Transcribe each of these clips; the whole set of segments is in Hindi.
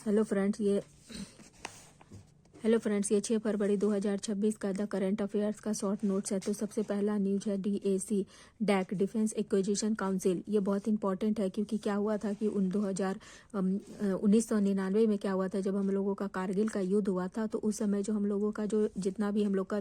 हेलो फ्रेंड्स, ये 6 फरवरी 2026 का द करंट अफेयर्स का शॉर्ट नोट्स है। तो सबसे पहला न्यूज है DAC DAC defence acquisition council. ये बहुत इंपॉर्टेंट है क्योंकि क्या हुआ था कि 1999 में क्या हुआ था, जब हम लोगों का कारगिल का युद्ध हुआ था, तो उस समय जो हम लोगों का जो जितना भी हम लोग का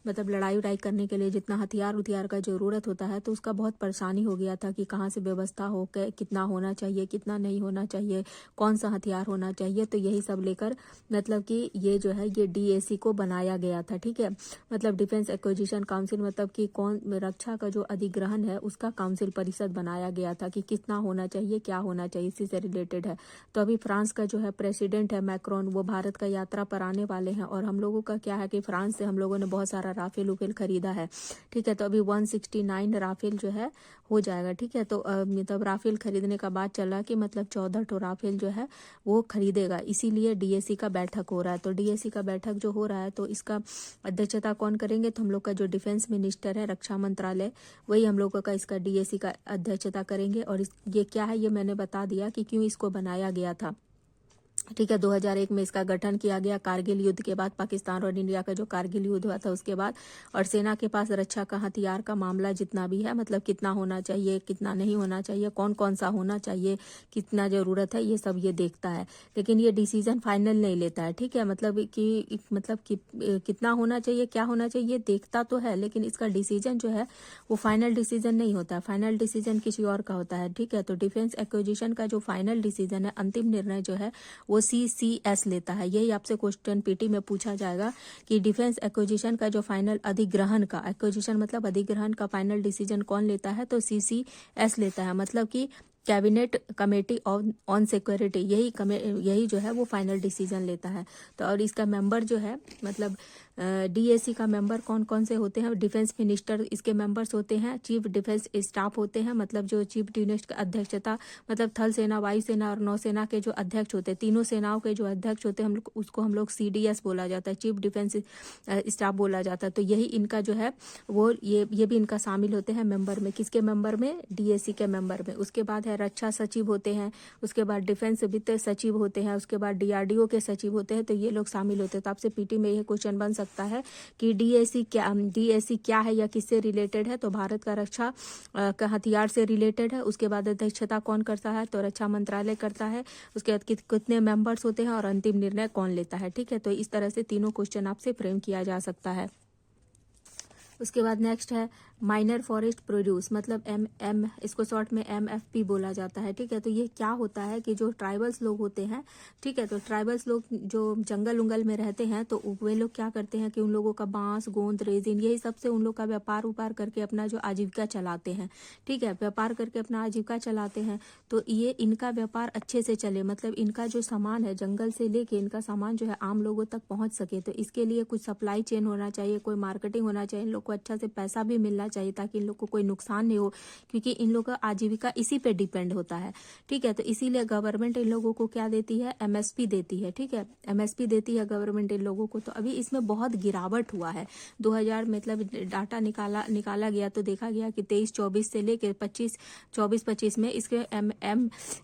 मतलब लड़ाई उड़ाई करने के लिए जितना हथियार उथियार का जरूरत होता है, तो उसका बहुत परेशानी हो गया था कि कहाँ से व्यवस्था हो, कितना होना चाहिए, कितना नहीं होना चाहिए, कौन सा हथियार होना चाहिए। तो यही सब लेकर मतलब कि ये जो है ये डीएसी को बनाया गया था। ठीक है, मतलब डिफेंस एक्विजिशन काउंसिल, मतलब कि कौन रक्षा का जो अधिग्रहण है उसका काउंसिल परिषद बनाया गया था कि कितना होना चाहिए, क्या होना चाहिए, इसी से रिलेटेड है। तो अभी फ्रांस का जो है प्रेसिडेंट है मैक्रोन, वो भारत का यात्रा पर आने वाले हैं, और हम लोगों का क्या है कि फ्रांस से हम लोगों ने बहुत सारा राफेल उफेल खरीदा है। ठीक है, तो अभी 169 राफेल जो है हो जाएगा। ठीक है, तो मतलब राफेल खरीदने का बात चल रहा है कि मतलब 14 ठो राफेल जो है वो खरीदेगा, इसीलिए डीएसी का बैठक हो रहा है। तो डीएसी का बैठक जो हो रहा है तो इसका अध्यक्षता कौन करेंगे, तो हम लोग का जो डिफेंस मिनिस्टर है, रक्षा मंत्रालय, वही हम लोगों का इसका डीएसी का अध्यक्षता करेंगे। और ये क्या है ये मैंने बता दिया कि क्यों इसको बनाया गया था। ठीक है, 2001 में इसका गठन किया गया कारगिल युद्ध के बाद, पाकिस्तान और इंडिया का जो कारगिल युद्ध हुआ था उसके बाद। और सेना के पास रक्षा का हथियार का मामला जितना भी है, मतलब कितना होना चाहिए, कितना नहीं होना चाहिए, कौन कौन सा होना चाहिए, कितना जरूरत है, ये सब ये देखता है। लेकिन ये डिसीजन फाइनल नहीं लेता है। ठीक है, मतलब कि कितना होना चाहिए, क्या होना चाहिए, ये देखता तो है, लेकिन इसका डिसीजन जो है वो फाइनल डिसीजन नहीं होता है। फाइनल डिसीजन किसी और का होता है। ठीक है, तो डिफेंस एक्विजिशन का जो फाइनल डिसीजन है, अंतिम निर्णय जो है, वो सीसीएस लेता है। यही आपसे क्वेश्चन पीटी में पूछा जाएगा कि डिफेंस एक्विजिशन का जो फाइनल अधिग्रहण का, एक्विजिशन मतलब अधिग्रहण का फाइनल डिसीजन कौन लेता है, तो सीसीएस लेता है। मतलब कि कैबिनेट कमेटी ऑन सिक्योरिटी, यही जो है वो फाइनल डिसीजन लेता है। तो और इसका मेंबर जो है, मतलब डीएसी का मेंबर कौन कौन से होते हैं, डिफेंस मिनिस्टर इसके मेंबर्स होते हैं, चीफ डिफेंस स्टाफ होते हैं, मतलब जो चीफ डिफेंस का अध्यक्षता, मतलब थल सेना, वायुसेना और नौसेना के जो अध्यक्ष होते हैं, तीनों सेनाओं के जो अध्यक्ष होते हैं, उसको हम लोग सीडीएस बोला जाता है, चीफ डिफेंस स्टाफ बोला जाता है। तो यही इनका जो है वो ये भी इनका शामिल होते हैं मेंबर में। किसके मेंबर में, डीएसी के मेंबर में। उसके बाद है रक्षा सचिव होते हैं, उसके बाद डिफेंस वित्त सचिव होते हैं, उसके बाद डीआरडीओ के सचिव होते हैं। तो ये लोग शामिल होते हैं। तो आपसे पीटी में ये क्वेश्चन बन सकता है कि डीएसी क्या है या किससे रिलेटेड है, तो भारत का रक्षा का हथियार से रिलेटेड है। उसके बाद अध्यक्षता कौन करता है, तो रक्षा मंत्रालय करता है। उसके बाद कितने मेंबर्स होते हैं और अंतिम निर्णय कौन लेता है। ठीक है, तो इस तरह से तीनों क्वेश्चन आपसे फ्रेम किया जा सकता है। उसके बाद नेक्स्ट है माइनर फॉरेस्ट प्रोड्यूस, मतलब एम इसको शॉर्ट में एमएफपी बोला जाता है। ठीक है, तो ये क्या होता है कि जो ट्राइबल्स लोग होते हैं, ठीक है, तो ट्राइबल्स लोग जो जंगल उंगल में रहते हैं, तो वे लोग क्या करते हैं कि उन लोगों का बांस, गोंद, रेजिन, यही सब से उन लोग का व्यापार उपार करके अपना जो आजीविका चलाते हैं। ठीक है, व्यापार करके अपना आजीविका चलाते हैं। तो ये इनका व्यापार अच्छे से चले, मतलब इनका जो सामान है जंगल से लेके इनका सामान जो है आम लोगों तक पहुंच सके, तो इसके लिए कुछ सप्लाई चेन होना चाहिए, कोई मार्केटिंग होना चाहिए, इन लोग को अच्छा से पैसा भी मिलना चाहिए ताकि इन लोग को कोई नुकसान नहीं हो, क्योंकि इन लोग का आजीविका इसी पे डिपेंड होता है। ठीक है, तो इसीलिए गवर्नमेंट इन लोगों को क्या देती है, एमएसपी देती है। ठीक है, एमएसपी देती है गवर्नमेंट इन लोगों को। तो अभी इसमें बहुत गिरावट हुआ है। 2000 मतलब डाटा निकाला गया तो देखा गया कि 23-24 से लेकर 24-25 में इसके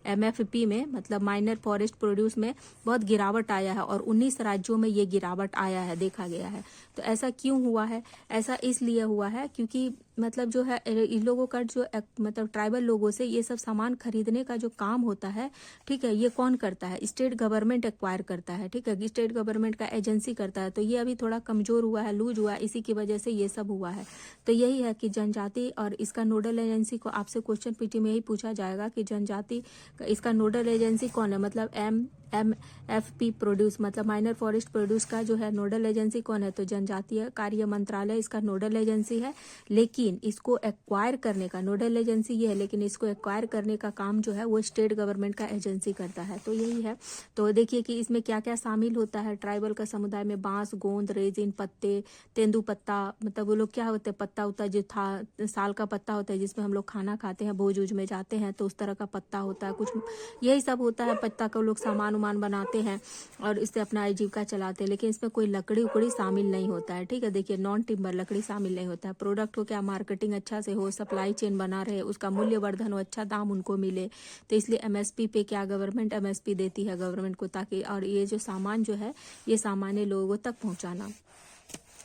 एमएफपी में, मतलब माइनर फॉरेस्ट प्रोड्यूस में बहुत गिरावट आया है, और 19 राज्यों में ये गिरावट आया है, देखा गया है। तो ऐसा क्यों हुआ है, ऐसा इसलिए हुआ है क्योंकि मतलब जो है इन लोगों का जो मतलब ट्राइबल लोगों से ये सब सामान खरीदने का जो काम होता है, ठीक है, ये कौन करता है, स्टेट गवर्नमेंट एक्वायर करता है। ठीक है, स्टेट गवर्नमेंट का एजेंसी करता है। तो ये अभी थोड़ा कमजोर हुआ है, लूज हुआ है, इसी की वजह से ये सब हुआ है। तो यही है कि जनजाति और इसका नोडल एजेंसी को आपसे क्वेश्चन पीटी में यही पूछा जाएगा कि जनजाति इसका नोडल एजेंसी कौन है, मतलब एमएफपी प्रोड्यूस, मतलब माइनर फॉरेस्ट प्रोड्यूस का जो है नोडल एजेंसी कौन है, तो जनजातीय कार्य मंत्रालय इसका नोडल एजेंसी है। लेकिन इसको एक्वायर करने का नोडल एजेंसी ये है, लेकिन इसको एक्वायर करने का काम जो है वो स्टेट गवर्नमेंट का एजेंसी करता है। तो यही है। तो देखिए कि इसमें क्या क्या शामिल होता है। ट्राइबल का समुदाय में बांस, गोंद, रेजिन, पत्ते, तेंदू पत्ता, मतलब वो लोग क्या होते हैं, पत्ता होता है जो था साल का पत्ता होता है जिसमें हम लोग खाना खाते हैं, भोज उज में जाते हैं, तो उस तरह का पत्ता होता है कुछ, यही सब होता है। पत्ता का लोग सामान सामान बनाते हैं और इससे अपना आजीविका चलाते हैं, लेकिन इसमें कोई लकड़ी उकड़ी शामिल नहीं होता है। ठीक है, देखिए नॉन टिम्बर लकड़ी शामिल नहीं होता है। प्रोडक्ट को क्या मार्केटिंग अच्छा से हो, सप्लाई चेन बना रहे, उसका मूल्यवर्धन हो, अच्छा दाम उनको मिले, तो इसलिए एमएसपी पे क्या गवर्नमेंट एमएसपी देती है गवर्नमेंट को, ताकि और ये जो सामान जो है ये सामान्य लोगों तक पहुंचाना।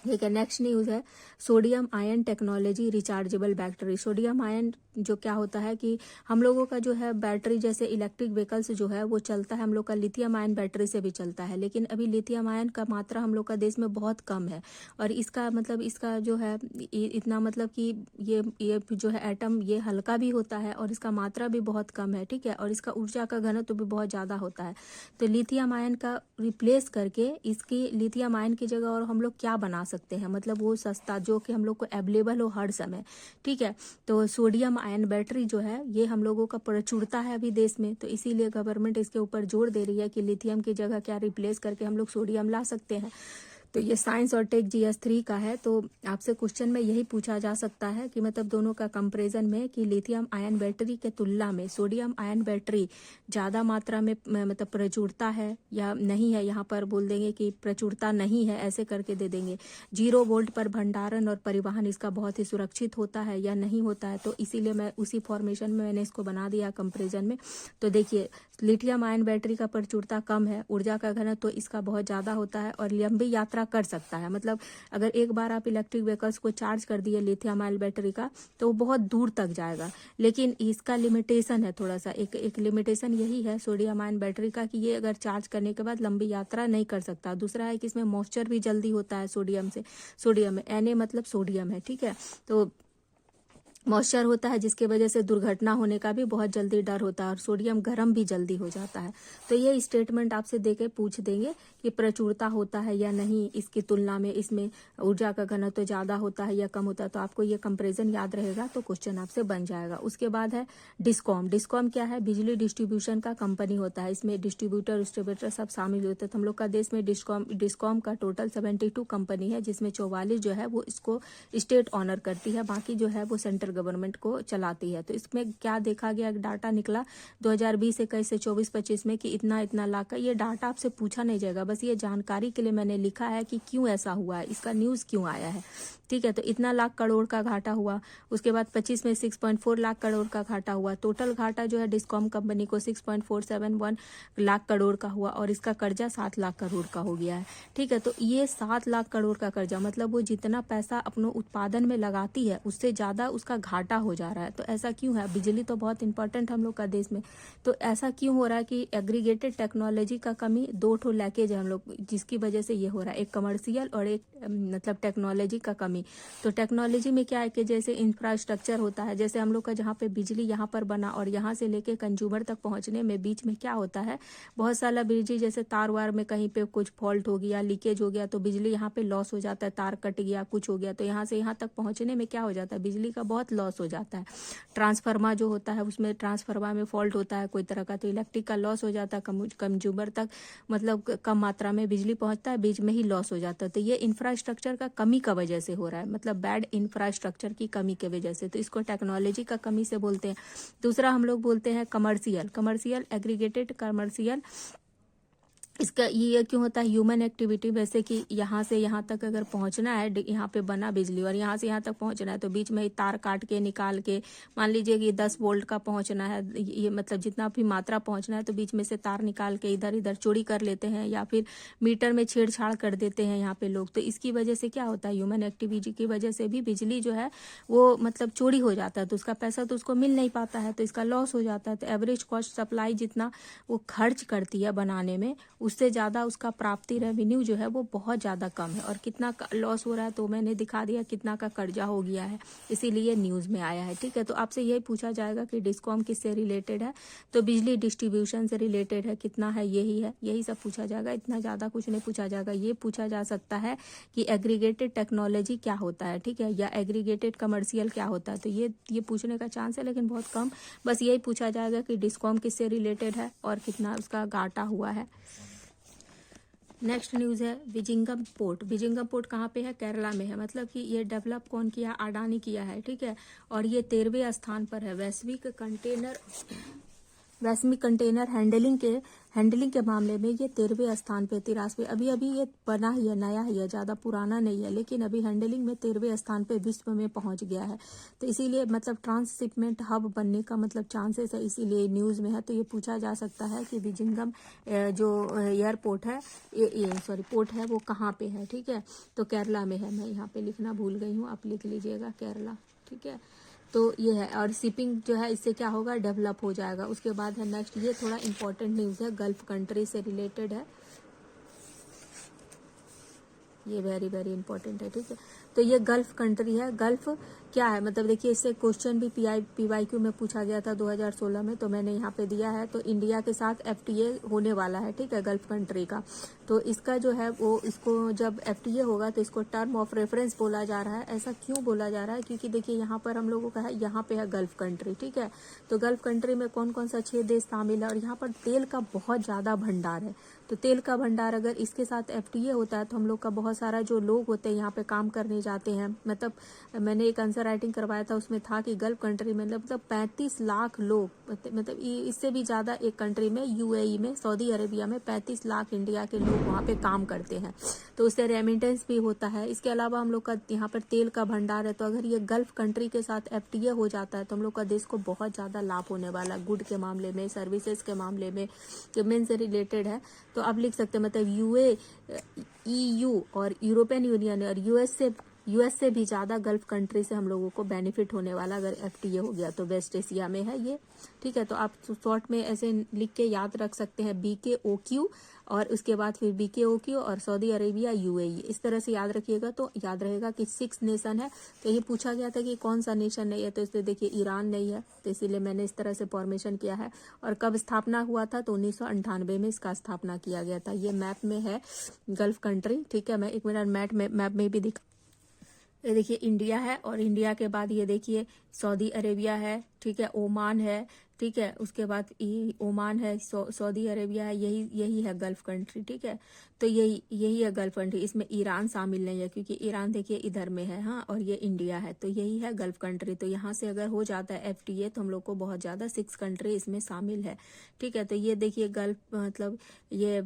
ठीक है, नेक्स्ट न्यूज़ है sodium ion technology rechargeable battery. Sodium ion जो क्या होता है कि हम लोगों का जो है बैटरी, जैसे इलेक्ट्रिक व्हीकल्स जो है वो चलता है हम लोग का लिथियम आयन बैटरी से भी चलता है, लेकिन अभी लिथियम आयन का मात्रा हम लोग का देश में बहुत कम है, और इसका मतलब इसका जो है इतना मतलब कि ये जो है एटम ये हल्का भी होता है और इसका मात्रा भी बहुत कम है। ठीक है, और इसका ऊर्जा का घनत्व भी बहुत ज़्यादा होता है। तो लिथियम आयन का रिप्लेस करके इसकी लिथियम आयन की जगह और हम लोग क्या बना सकते हैं, मतलब वो सस्ता जो कि हम लोग को अवेलेबल हो हर समय। ठीक है, तो सोडियम आयन बैटरी जो है ये हम लोगों का प्रचुरता है अभी देश में, तो इसीलिए गवर्नमेंट इसके ऊपर जोर दे रही है कि लिथियम की जगह क्या रिप्लेस करके हम लोग सोडियम ला सकते हैं। तो ये साइंस और टेक GS3 का है। तो आपसे क्वेश्चन में यही पूछा जा सकता है कि मतलब दोनों का कंपैरिजन में कि लिथियम आयन बैटरी के तुलना में सोडियम आयन बैटरी ज़्यादा मात्रा में मतलब प्रचुरता है या नहीं है। यहाँ पर बोल देंगे कि प्रचुरता नहीं है, ऐसे करके दे देंगे। 0 वोल्ट पर भंडारण और परिवहन इसका बहुत ही सुरक्षित होता है या नहीं होता है, तो इसीलिए मैं उसी फॉर्मेशन में मैंने इसको बना दिया कंपेरिजन में। तो देखिए लिथियम आयन बैटरी का प्रचुरता कम है, ऊर्जा का घनत्व तो इसका बहुत ज़्यादा होता है और लंबी यात्रा कर सकता है। मतलब अगर एक बार आप इलेक्ट्रिक व्हीकल्स को चार्ज कर दिए लिथियम आयन बैटरी का तो वो बहुत दूर तक जाएगा, लेकिन इसका लिमिटेशन है थोड़ा सा। एक लिमिटेशन यही है सोडियम आयन बैटरी का कि ये अगर चार्ज करने के बाद लंबी यात्रा नहीं कर सकता। दूसरा है कि इसमें मॉइस्चर भी जल्दी होता है सोडियम में Na मतलब सोडियम है। ठीक है, तो मॉइस्चर होता है जिसकी वजह से दुर्घटना होने का भी बहुत जल्दी डर होता है और सोडियम गर्म भी जल्दी हो जाता है। तो ये स्टेटमेंट आपसे देके पूछ देंगे कि प्रचुरता होता है या नहीं इसकी तुलना में, इसमें ऊर्जा का घनत्व तो ज़्यादा होता है या कम होता है, तो आपको ये कंपैरिजन याद रहेगा तो क्वेश्चन आपसे बन जाएगा। उसके बाद है डिस्कॉम। डिस्कॉम क्या है, बिजली डिस्ट्रीब्यूशन का कंपनी होता है, इसमें डिस्ट्रीब्यूटर सब शामिल होते हैं। तो हम लोग का देश में डिस्कॉम का टोटल 72 कंपनी है, जिसमें 44 जो है वो इसको स्टेट ऑनर करती है, बाकी जो है वो सेंट्रल गवर्नमेंट को चलाती है। तो इसमें क्या देखा गया, डाटा निकला 2020-21 से 24-25 में कि इतना लाख का। ये डाटा आपसे पूछा नहीं जाएगा, बस ये जानकारी के लिए मैंने लिखा है कि क्यों ऐसा हुआ है, इसका न्यूज़ क्यों आया है। ठीक है, तो इतना लाख करोड़ का घाटा हुआ। उसके बाद 25 में 6.4 लाख करोड़ का घाटा हुआ। टोटल घाटा जो है डिस्कॉम कंपनी को 6.471 लाख करोड़ का हुआ और इसका कर्जा 7 लाख करोड़ का हो गया है। ठीक है, तो ये 7 लाख करोड़ का कर्जा मतलब वो जितना पैसा अपने उत्पादन में लगाती है उससे ज़्यादा उसका घाटा हो जा रहा है। तो ऐसा क्यों है, बिजली तो बहुत इंपॉर्टेंट हम लोग का देश में, तो ऐसा क्यों हो रहा है कि एग्रीगेटेड टेक्नोलॉजी का कमी, 2 ठो लैकेज है हम लोग जिसकी वजह से ये हो रहा है, एक कमर्शियल और एक मतलब टेक्नोलॉजी का कमी। तो टेक्नोलॉजी में क्या है कि जैसे इंफ्रास्ट्रक्चर होता है, जैसे हम लोग का जहाँ पे बिजली यहाँ पर बना और यहाँ से लेके कंज्यूमर तक पहुँचने में बीच में क्या होता है, बहुत सारा बिजली जैसे तार वार में कहीं पे कुछ फॉल्ट हो गया, लीकेज हो गया तो बिजली यहाँ पे लॉस हो जाता है, तार कट गया, कुछ हो गया तो यहाँ से यहाँ तक पहुँचने में क्या हो जाता है, बिजली का बहुत लॉस हो जाता है। ट्रांसफार्मर जो होता है उसमें ट्रांसफार्मर में फॉल्ट होता है कोई तरह का, तो इलेक्ट्रिक का लॉस हो जाता है, कंज्यूमर तक मतलब कम मात्रा में बिजली पहुंचता है, बीच में ही लॉस हो जाता है। तो ये इंफ्रास्ट्रक्चर का कमी का वजह से हो रहा है, मतलब बैड इंफ्रास्ट्रक्चर की कमी की वजह से, तो इसको टेक्नोलॉजी का कमी से बोलते हैं। दूसरा हम लोग बोलते हैं कमर्शियल एग्रीगेटेड कमर्शियल। इसका ये क्यों होता है, ह्यूमन एक्टिविटी, वैसे कि यहाँ से यहाँ तक अगर पहुँचना है, यहाँ पे बना बिजली और यहाँ से यहाँ तक पहुँचना है तो बीच में ही तार काट के निकाल के, मान लीजिए कि 10 वोल्ट का पहुँचना है, ये मतलब जितना भी मात्रा पहुँचना है तो बीच में से तार निकाल के इधर इधर चोरी कर लेते हैं या फिर मीटर में छेड़छाड़ कर देते हैं यहाँ पे लोग। तो इसकी वजह से क्या होता है, ह्यूमन एक्टिविटी की वजह से भी बिजली जो है वो मतलब चोरी हो जाता है, तो उसका पैसा तो उसको मिल नहीं पाता है, तो इसका लॉस हो जाता है। तो एवरेज कॉस्ट सप्लाई जितना वो खर्च करती है बनाने में उससे ज़्यादा उसका प्राप्ति रेवेन्यू जो है वो बहुत ज़्यादा कम है। और कितना लॉस हो रहा है तो मैंने दिखा दिया, कितना का कर्जा हो गया है, इसीलिए न्यूज़ में आया है। ठीक है, तो आपसे यही पूछा जाएगा कि डिस्कॉम किससे रिलेटेड है, तो बिजली डिस्ट्रीब्यूशन से रिलेटेड है, कितना है यही सब पूछा जाएगा, इतना ज़्यादा कुछ नहीं पूछा जाएगा। ये पूछा जा सकता है कि एग्रीगेटेड टेक्नोलॉजी क्या होता है, ठीक है, या एग्रीगेटेड कमर्शियल क्या होता है, तो ये पूछने का चांस है लेकिन बहुत कम। बस यही पूछा जाएगा कि डिस्कॉम किससे रिलेटेड है और कितना उसका घाटा हुआ है। नेक्स्ट न्यूज़ है विजिंगम पोर्ट कहाँ पे है, केरला में है। मतलब कि ये डेवलप कौन किया, अडानी किया है। ठीक है, और ये 13वें स्थान पर है वैश्विक कंटेनर वैश्विक कंटेनर हैंडलिंग के मामले में ये 13वें स्थान पे, 83। अभी अभी ये बना ही है, नया ही है, ज़्यादा पुराना नहीं है, लेकिन अभी हैंडलिंग में 13वें स्थान पे विश्व में पहुंच गया है। तो इसीलिए मतलब ट्रांसशिपमेंट हब बनने का मतलब चांसेस है, इसीलिए न्यूज़ में है। तो ये पूछा जा सकता है कि विजिंगम जो एयरपोर्ट है, पोर्ट है, वो कहाँ पे है। ठीक है, तो केरला में है। मैं यहाँ पे लिखना भूल गई हूँ, आप लिख लीजिएगा केरला। ठीक है, तो ये है। और शिपिंग जो है इससे क्या होगा, डेवलप हो जाएगा। उसके बाद है नेक्स्ट, ये थोड़ा इंपॉर्टेंट न्यूज़ है, गल्फ कंट्री से रिलेटेड है, ये वेरी वेरी इंपॉर्टेंट है। ठीक है, तो ये गल्फ कंट्री है। गल्फ क्या है मतलब, देखिए इससे क्वेश्चन भी PYQ में पूछा गया था 2016 में, तो मैंने यहाँ पे दिया है। तो इंडिया के साथ FTA होने वाला है, ठीक है, गल्फ कंट्री का। तो इसका जो है वो, इसको जब FTA होगा तो इसको टर्म ऑफ रेफरेंस बोला जा रहा है। ऐसा क्यों बोला जा रहा है, क्योंकि देखिए यहाँ पर हम लोगों का है, यहाँ पे है गल्फ कंट्री। ठीक है, तो गल्फ कंट्री में कौन कौन सा 6 देश शामिल है, और यहाँ पर तेल का बहुत ज़्यादा भंडार है। तो तेल का भंडार अगर इसके साथ FTA होता है तो हम लोग का बहुत सारा जो लोग होते हैं यहाँ पे काम करने जाते हैं। मतलब मैंने एक आंसर राइटिंग करवाया था, उसमें था कि गल्फ कंट्री में मतलब 35 लाख लोग, मतलब इससे भी ज़्यादा एक कंट्री में, UAE में, सऊदी अरेबिया में 35 लाख इंडिया के लोग वहाँ पे काम करते हैं। तो उससे रेमिटेंस भी होता है। इसके अलावा हम लोग का यहाँ पर तेल का भंडार है। तो अगर ये गल्फ कंट्री के साथ FTA हो जाता है तो हम लोग का देश को बहुत ज़्यादा लाभ होने वाला है, गुड के मामले में, सर्विसेज के मामले में, पेमेंट से रिलेटेड है। तो आप लिख सकते हैं मतलब EU और यूरोपियन यूनियन और US से भी ज़्यादा गल्फ कंट्री से हम लोगों को बेनिफिट होने वाला अगर FTA हो गया तो। वेस्ट एशिया में है ये। ठीक है, तो आप शॉर्ट में ऐसे लिख के याद रख सकते हैं, BKOQ, और उसके बाद फिर BKOQ और सऊदी अरेबिया, UAE, इस तरह से याद रखिएगा तो याद रहेगा कि 6 नेशन है। तो ये पूछा गया था कि कौन सा नेशन नहीं है, तो इसलिए देखिए ईरान नहीं है, तो इसीलिए मैंने इस तरह से फॉर्मेशन किया है। और कब स्थापना हुआ था, तो 1998 में इसका स्थापना किया गया था। ये मैप में है गल्फ कंट्री। ठीक है, मैं एक मिनट मैप में भी ये देखिए इंडिया है, और इंडिया के बाद ये देखिए सऊदी अरेबिया है, ठीक है, ओमान है, ठीक है, उसके बाद ओमान है, सऊदी अरेबिया है, यही है गल्फ कंट्री। ठीक है, तो यही है गल्फ कंट्री। इसमें ईरान शामिल नहीं है, क्योंकि ईरान देखिए इधर में है, हाँ, और ये इंडिया है, तो यही है गल्फ कंट्री। तो यहाँ से अगर हो जाता है FTA तो हम लोग को बहुत ज़्यादा 6 कंट्री इसमें शामिल है। ठीक है, तो ये देखिए गल्फ मतलब ये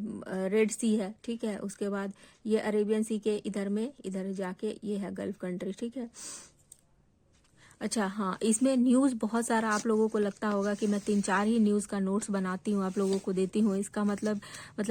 रेड सी है। ठीक है, उसके बाद ये अरेबियन सी के इधर जाके ये है गल्फ कंट्री। ठीक है, अच्छा हाँ, इसमें न्यूज़ बहुत सारा आप लोगों को लगता होगा कि मैं 3-4 ही न्यूज़ का नोट्स बनाती हूँ, आप लोगों को देती हूँ। इसका मतलब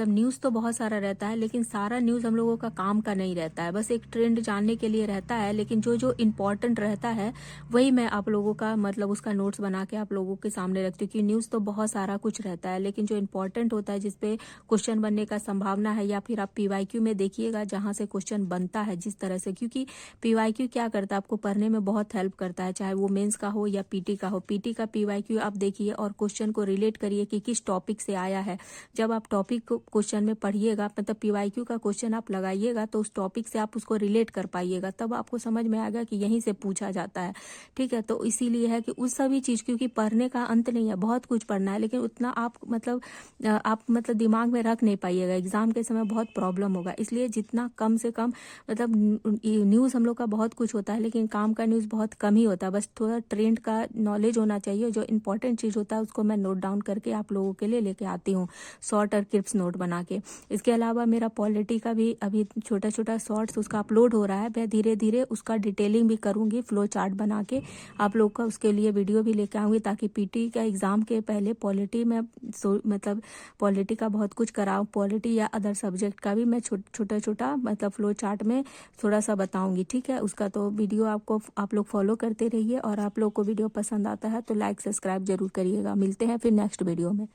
न्यूज़ तो बहुत सारा रहता है, लेकिन सारा न्यूज़ हम लोगों का काम का नहीं रहता है, बस एक ट्रेंड जानने के लिए रहता है। लेकिन जो इम्पोर्टेंट रहता है वही मैं आप लोगों का मतलब उसका नोट्स बना के आप लोगों के सामने रखती हूँ। कि न्यूज़ तो बहुत सारा कुछ रहता है, लेकिन जो इम्पोर्टेंट होता है, जिसपे क्वेश्चन बनने का संभावना है, या फिर आप PYQ में देखिएगा जहाँ से क्वेश्चन बनता है जिस तरह से। क्योंकि PYQ क्या करता है, आपको पढ़ने में बहुत हेल्प करता है, चाहे वो मेंस का हो या PT का हो। PT का PYQ आप देखिए और क्वेश्चन को रिलेट करिए कि किस टॉपिक से आया है। जब आप टॉपिक को क्वेश्चन में पढ़िएगा, मतलब PYQ का क्वेश्चन आप लगाइएगा, तो उस टॉपिक से आप उसको रिलेट कर पाइएगा, तब आपको समझ में आएगा कि यहीं से पूछा जाता है। ठीक है, तो इसीलिए है कि उस सभी चीज़, क्योंकि पढ़ने का अंत नहीं है, बहुत कुछ पढ़ना है, लेकिन उतना आप मतलब दिमाग में रख नहीं पाइएगा, एग्जाम के समय बहुत प्रॉब्लम होगा। इसलिए जितना कम से कम मतलब न्यूज़ हम लोग का बहुत कुछ होता है, लेकिन काम का न्यूज़ बहुत कम ही होता है। बस थोड़ा ट्रेंड का नॉलेज होना चाहिए। जो इंपॉर्टेंट चीज़ होता है उसको मैं नोट डाउन करके आप लोगों के लिए लेके आती हूँ, शॉर्ट और क्लिप्स नोट बना के। इसके अलावा मेरा पॉलिटी का भी अभी छोटा छोटा शॉर्ट्स उसका अपलोड हो रहा है। मैं धीरे धीरे उसका डिटेलिंग भी करूँगी, फ्लो चार्ट बना के आप लोग का उसके लिए वीडियो भी लेके आऊँगी, ताकि PT का एग्ज़ाम के पहले पॉलिटी में मतलब पॉलिटी का बहुत कुछ कराऊँ। पॉलिटी या अदर सब्जेक्ट का भी मैं छोटा छोटा मतलब फ्लो चार्ट में थोड़ा सा बताऊंगी। ठीक है, उसका तो वीडियो आप लोग फॉलो करते रहिए, और आप लोग को वीडियो पसंद आता है तो लाइक सब्सक्राइब जरूर करिएगा। मिलते हैं फिर नेक्स्ट वीडियो में।